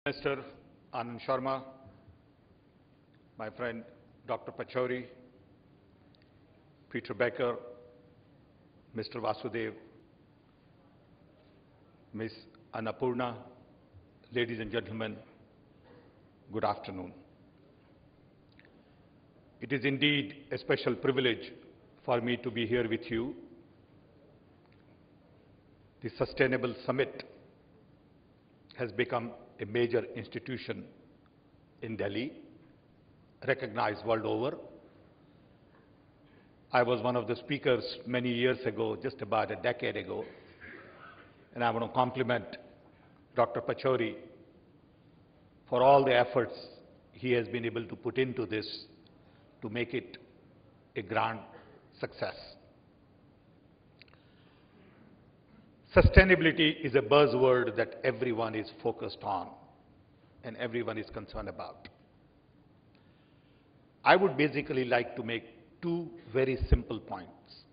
Minister Anand Sharma, my friend Dr. Pachauri, Peter Becker, Mr. Vasudev, Ms. Annapurna, ladies and gentlemen, good afternoon. It is indeed a special privilege for me to be here with you. The Sustainable Summit has become a major institution in Delhi, recognized world over. I was one of the speakers many years ago, just about a decade ago, and I want to compliment Dr. Pachauri for all the efforts he has been able to put into this to make it a grand success. Sustainability is a buzzword that everyone is focused on and everyone is concerned about. I would basically like to make two very simple points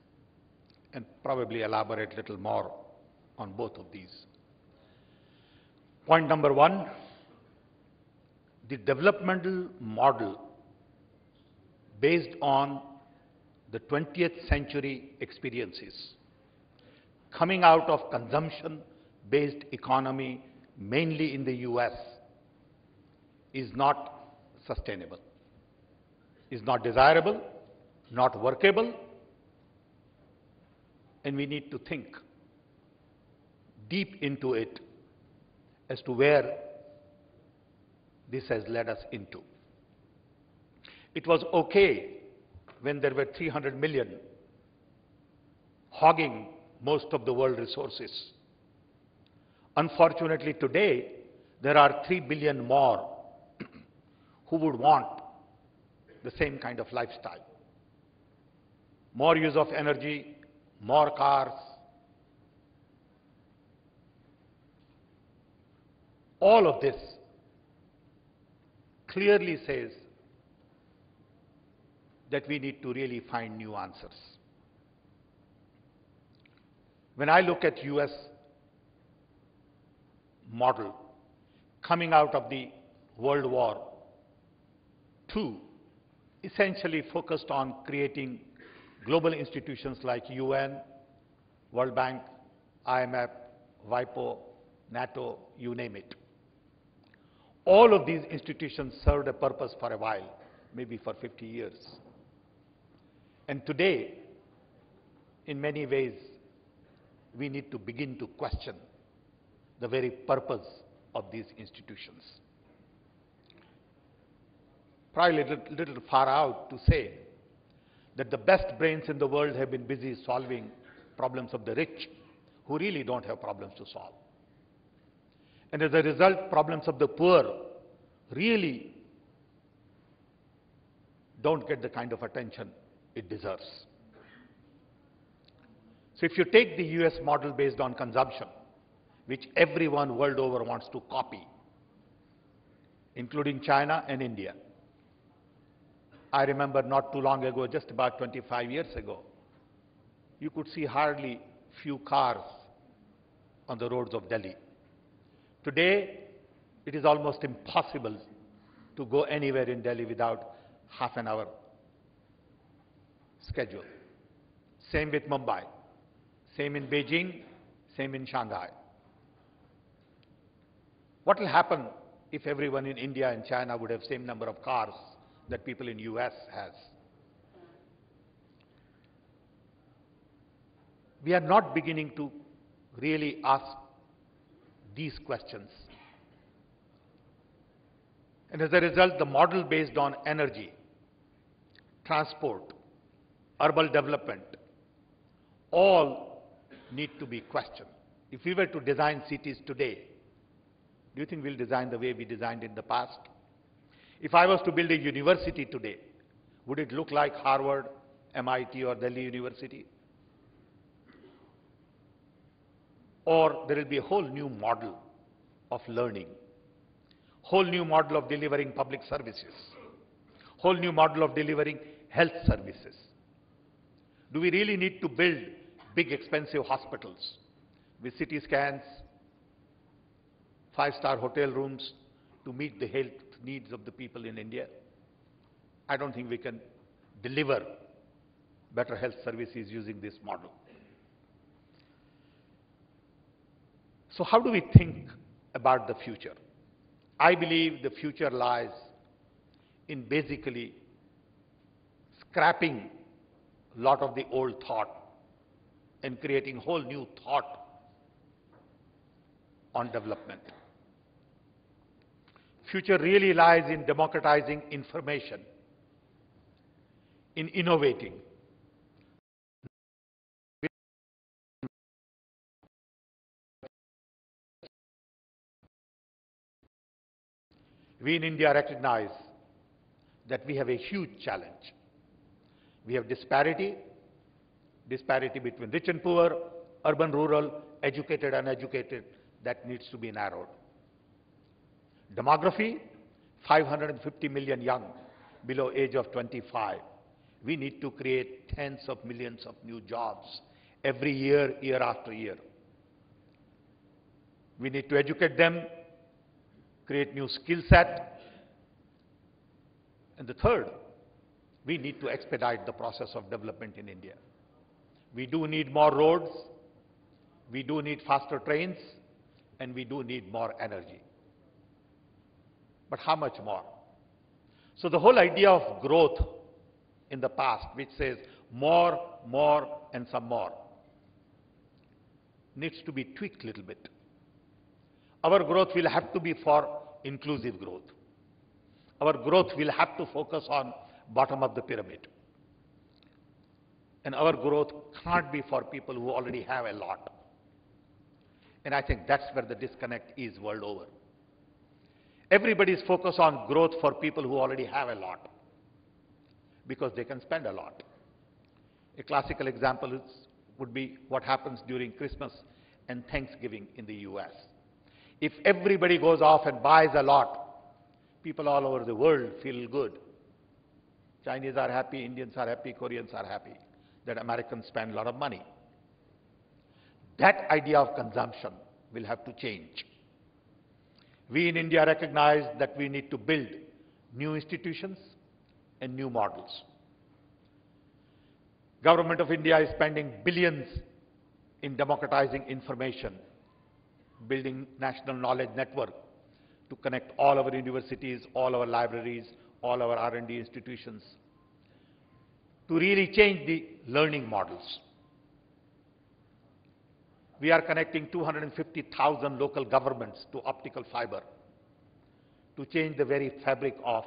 and probably elaborate a little more on both of these. Point number one, the developmental model based on the 20th century experiences coming out of consumption-based economy, mainly in the US, is not sustainable, is not desirable, not workable, and we need to think deep into it as to where this has led us into. It was okay when there were 300 million hogging most of the world resources. Unfortunately, today, there are 3 billion more who would want the same kind of lifestyle. More use of energy, more cars. All of this clearly says that we need to really find new answers. When I look at US model coming out of the World War II, essentially focused on creating global institutions like UN, World Bank, IMF, WIPO, NATO, you name it. All of these institutions served a purpose for a while, maybe for 50 years. And today, in many ways, we need to begin to question the very purpose of these institutions. Probably a little far out to say that the best brains in the world have been busy solving problems of the rich who really don't have problems to solve. And as a result, problems of the poor really don't get the kind of attention it deserves. So if you take the US model based on consumption, which everyone world over wants to copy, including China and India. I remember not too long ago, just about 25 years ago, you could see hardly few cars on the roads of Delhi. Today, it is almost impossible to go anywhere in Delhi without half an hour schedule. Same with Mumbai. Same in Beijing, same in Shanghai. What will happen if everyone in India and China would have same number of cars that people in US has? We are not beginning to really ask these questions. And as a result, the model based on energy, transport, urban development, all need to be questioned. If we were to design cities today, do you think we'll design the way we designed in the past? If I was to build a university today, would it look like Harvard, MIT, or Delhi University? Or there will be a whole new model of learning, whole new model of delivering public services, whole new model of delivering health services. Do we really need to build big expensive hospitals with CT scans, 5-star hotel rooms, to meet the health needs of the people in India. I don't think we can deliver better health services using this model. So how do we think about the future? I believe the future lies in basically scrapping a lot of the old thought and creating whole new thought on development. Future really lies in democratizing information, in innovating. We in India recognize that we have a huge challenge. We have disparity between rich and poor, urban, rural, educated, uneducated, that needs to be narrowed. Demography, 550 million young below age of 25. We need to create tens of millions of new jobs every year, year after year. We need to educate them, create new skill set. And the third, we need to expedite the process of development in India. We do need more roads, we do need faster trains, and we do need more energy. But how much more? So the whole idea of growth in the past, which says more, and some more, needs to be tweaked a little bit. Our growth will have to be for inclusive growth. Our growth will have to focus on bottom of the pyramid. And our growth can't be for people who already have a lot. And I think that's where the disconnect is world over. Everybody's focused on growth for people who already have a lot, because they can spend a lot. A classical example would be what happens during Christmas and Thanksgiving in the US. If everybody goes off and buys a lot, people all over the world feel good. Chinese are happy, Indians are happy, Koreans are happy that Americans spend a lot of money. That idea of consumption will have to change. We in India recognize that we need to build new institutions and new models. Government of India is spending billions in democratizing information, building national knowledge network to connect all our universities, all our libraries, all our R&D institutions, to really change the learning models. We are connecting 250,000 local governments to optical fiber to change the very fabric of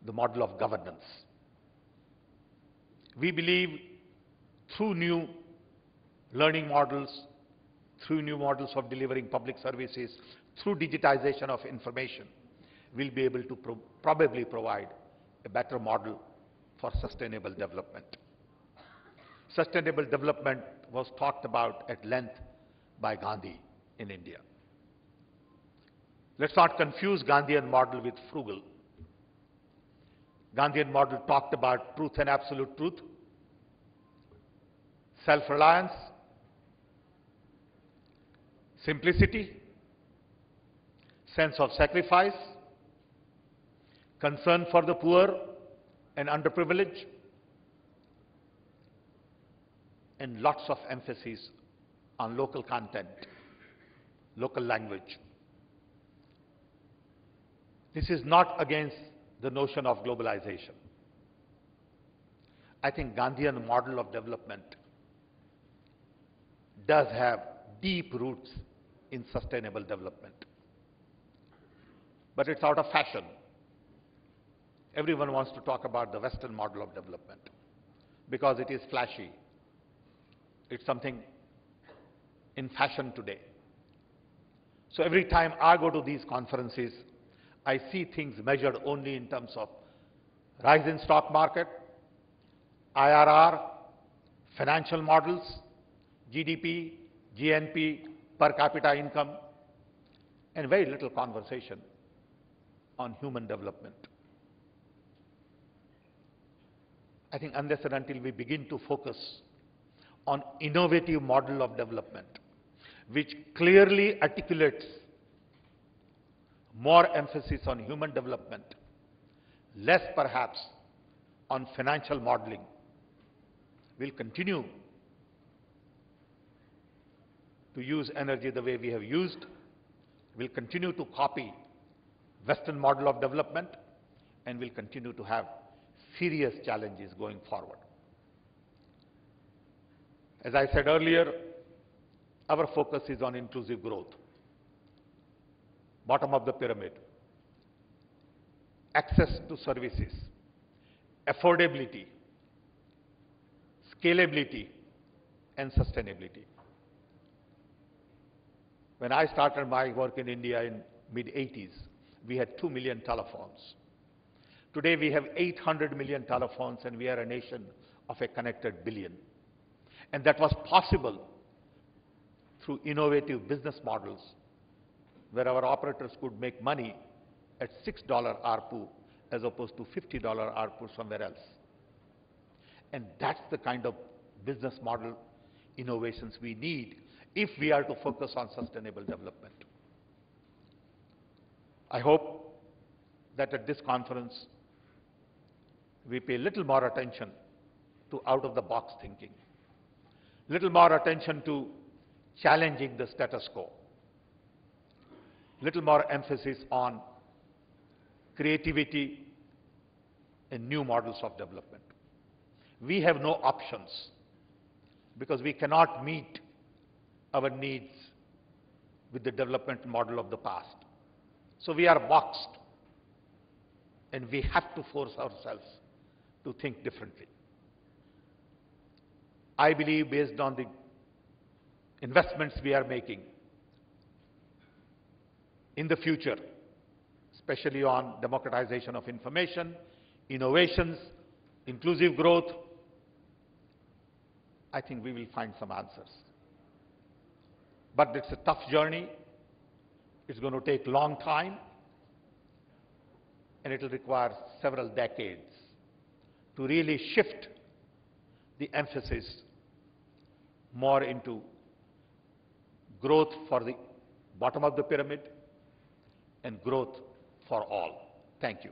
the model of governance. We believe through new learning models, through new models of delivering public services, through digitization of information, we'll be able to probably provide a better model for sustainable development. Sustainable development was talked about at length by Gandhi in India. Let's not confuse Gandhian model with frugal. Gandhian model talked about truth and absolute truth, self-reliance, simplicity, sense of sacrifice, concern for the poor and underprivileged, and lots of emphasis on local content, local language. This is not against the notion of globalization. I think Gandhian model of development does have deep roots in sustainable development. But it's out of fashion. Everyone wants to talk about the Western model of development because it is flashy. It's something in fashion today. So every time I go to these conferences, I see things measured only in terms of rise in stock market, IRR, financial models, GDP, GNP, per capita income, and very little conversation on human development. I think unless and until we begin to focus on innovative model of development, which clearly articulates more emphasis on human development, less perhaps on financial modeling. We'll continue to use energy the way we have used. We'll continue to copy Western model of development, and we'll continue to have serious challenges going forward. As I said earlier, our focus is on inclusive growth, bottom of the pyramid, access to services, affordability, scalability, and sustainability. When I started my work in India in mid-80s, we had 2 million telephones. Today we have 800 million telephones, and we are a nation of a connected billion. And that was possible through innovative business models where our operators could make money at $6 ARPU as opposed to $50 ARPU somewhere else. And that's the kind of business model innovations we need if we are to focus on sustainable development. I hope that at this conference, we pay a little more attention to out-of-the-box thinking, little more attention to challenging the status quo, little more emphasis on creativity and new models of development. We have no options because we cannot meet our needs with the development model of the past. So we are boxed, and we have to force ourselves to think differently. I believe, based on the investments we are making in the future, especially on democratization of information, innovations, inclusive growth, I think we will find some answers. But it's a tough journey. It's going to take a long time, and it will require several decades to really shift the emphasis more into growth for the bottom of the pyramid and growth for all. Thank you.